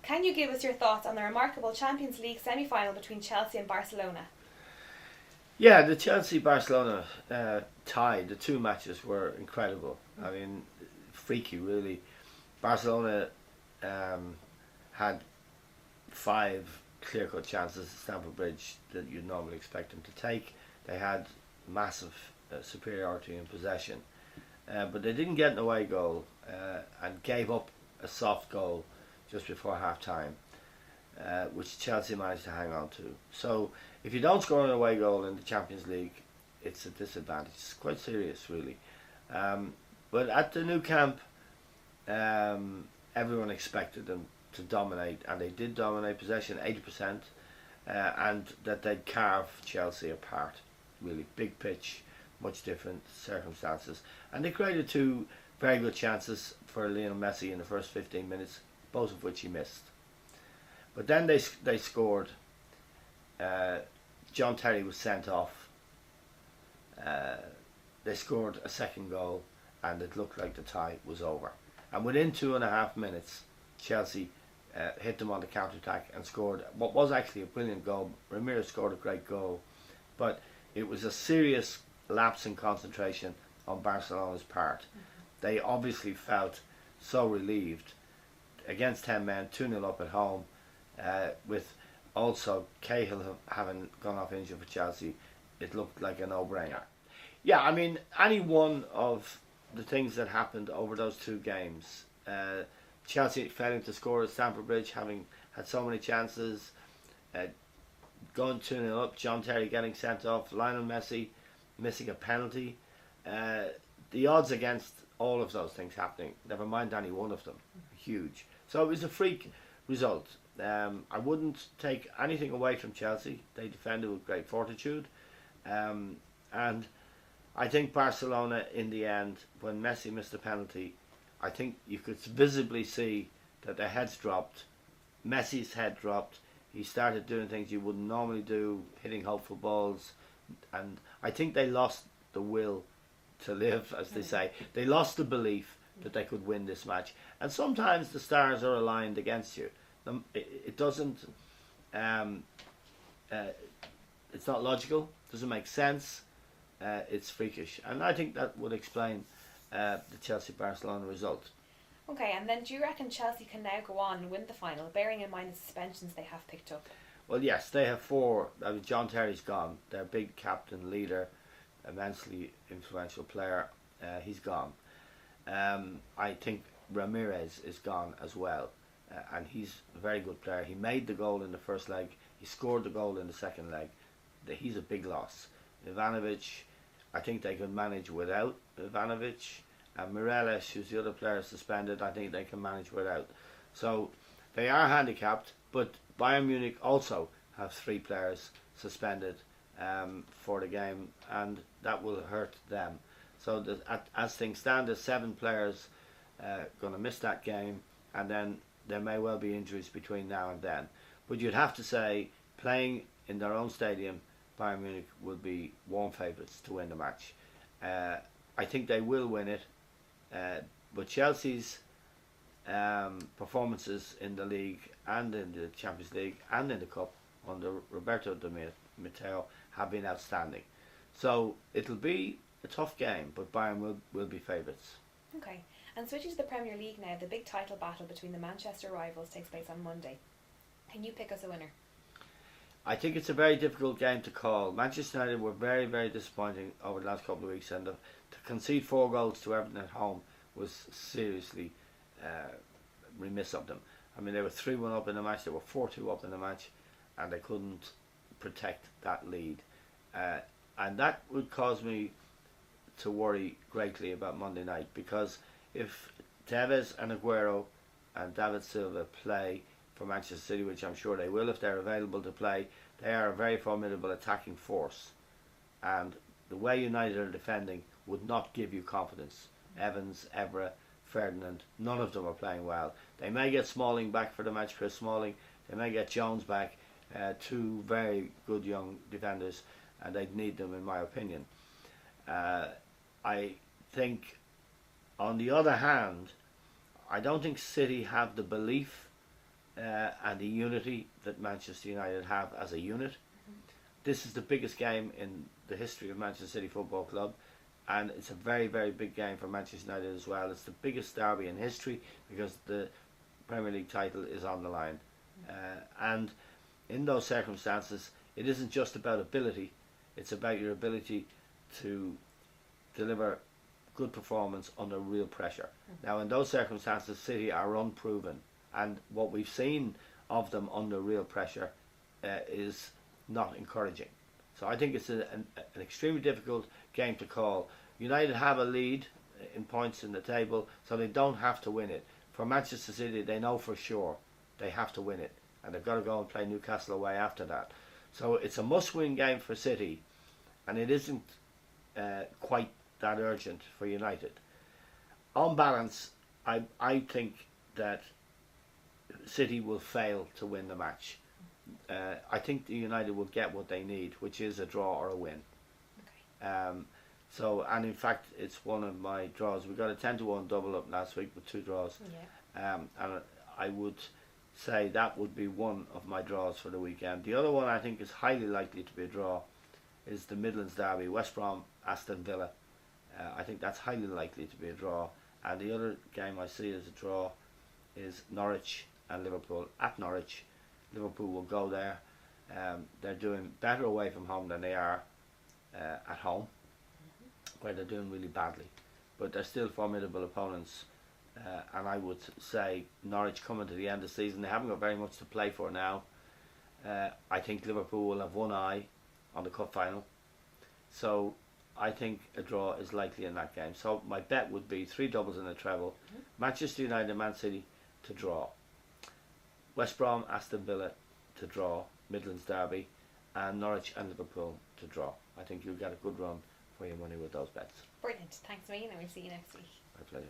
Can you give us your thoughts on the remarkable Champions League semi-final between Chelsea and Barcelona? Yeah, the Chelsea-Barcelona tie, the two matches were incredible. I mean, freaky, really. Barcelona had five clear-cut chances at Stamford Bridge that you'd normally expect them to take. They had massive superiority in possession, but they didn't get an away goal and gave up a soft goal just before half-time, which Chelsea managed to hang on to. So if you don't score an away goal in the Champions League, it's a disadvantage. It's quite serious, really. But at the new camp, everyone expected them to dominate, and they did dominate possession, 80%, and that they'd carve Chelsea apart. Really big pitch, much different circumstances, and they created two very good chances for Lionel Messi in the first 15 minutes, both of which he missed. But then they scored. John Terry was sent off. They scored a second goal, and it looked like the tie was over. And within 2.5 minutes, Chelsea hit them on the counter-attack and scored what was actually a brilliant goal. Ramirez scored a great goal, but it was a serious lapse in concentration on Barcelona's part. They obviously felt so relieved against 10 men, 2-0 up at home, with also Cahill having gone off injured for Chelsea. It looked like a no-brainer. Yeah, I mean, any one of the things that happened over those two games, Chelsea failing to score at Stamford Bridge, having had so many chances, going 2-0 up, John Terry getting sent off, Lionel Messi missing a penalty. The odds against all of those things happening, never mind any one of them, huge. So it was a freak result. I wouldn't take anything away from Chelsea. They defended with great fortitude. And I think Barcelona, in the end, when Messi missed the penalty, I think you could visibly see that their heads dropped. Messi's head dropped. He started doing things you wouldn't normally do, hitting hopeful balls. And I think they lost the will to live, as they say. They lost the belief that they could win this match. And sometimes the stars are aligned against you. It doesn't... it's not logical. Doesn't make sense. It's freakish, and I think that would explain the Chelsea-Barcelona result. Okay, and then do you reckon Chelsea can now go on and win the final, bearing in mind the suspensions they have picked up? Well, yes, they have four. John Terry's gone. Their big captain, leader, immensely influential player. He's gone. I think Ramirez is gone as well, and he's a very good player. He made the goal in the first leg. He scored the goal in the second leg. He's a big loss. Ivanovic, I think they can manage without Ivanovic, and Mireles, who's the other player suspended, I think they can manage without. So they are handicapped, but Bayern Munich also have 3 players suspended for the game, and that will hurt them. So as things stand, there's 7 players going to miss that game, and then there may well be injuries between now and then. But you'd have to say, playing in their own stadium, Bayern Munich will be warm favourites to win the match. I think they will win it, but Chelsea's performances in the league and in the Champions League and in the Cup under Roberto Di Matteo have been outstanding. So it'll be a tough game, but Bayern will be favourites. Okay, and switching to the Premier League now, the big title battle between the Manchester rivals takes place on Monday. Can you pick us a winner? I think it's a very difficult game to call. Manchester United were very, very disappointing over the last couple of weeks, and to concede 4 goals to Everton at home was seriously remiss of them. I mean, they were 3-1 up in the match, they were 4-2 up in the match, and they couldn't protect that lead. And that would cause me to worry greatly about Monday night, because if Tevez and Aguero and David Silva play for Manchester City, which I'm sure they will if they're available to play, they are a very formidable attacking force, and the way United are defending would not give you confidence. Evans, Evra, Ferdinand, none of them are playing well. They may get Smalling back for the match, Chris Smalling. They may get Jones back, 2 very good young defenders, and they'd need them, in my opinion. I think, on the other hand, I don't think City have the belief and the unity that Manchester United have as a unit. This is the biggest game in the history of Manchester City Football Club, and it's a very, very big game for Manchester United as well. It's the biggest derby in history because the Premier League title is on the line. And in those circumstances, it isn't just about ability, it's about your ability to deliver good performance under real pressure. Now, in those circumstances, City are unproven, and what we've seen of them under real pressure is not encouraging. So I think it's an extremely difficult game to call. United have a lead in points in the table, so they don't have to win it. For Manchester City, they know for sure they have to win it, and they've got to go and play Newcastle away after that. So it's a must-win game for City, and it isn't quite that urgent for United. On balance, I think that City will fail to win the match. I think the United will get what they need, which is a draw or a win. Okay. And in fact, it's one of my draws. We got a 10-1 double up last week with 2 draws. Yeah. And I would say that would be one of my draws for the weekend. The other one I think is highly likely to be a draw is the Midlands derby, West Brom, Aston Villa. I think that's highly likely to be a draw. And the other game I see as a draw is Norwich and Liverpool. At Norwich, Liverpool will go there. They're doing better away from home than they are at home, where they're doing really badly. But they're still formidable opponents. And I would say Norwich coming to the end of the season, they haven't got very much to play for now. I think Liverpool will have one eye on the cup final. So I think a draw is likely in that game. So my bet would be 3 doubles in a treble. Manchester United and Man City to draw. West Brom, Aston Villa to draw. Midlands derby. And Norwich and Liverpool to draw. I think you'll get a good run for your money with those bets. Brilliant. Thanks, Eamon, and we'll see you next week. My pleasure.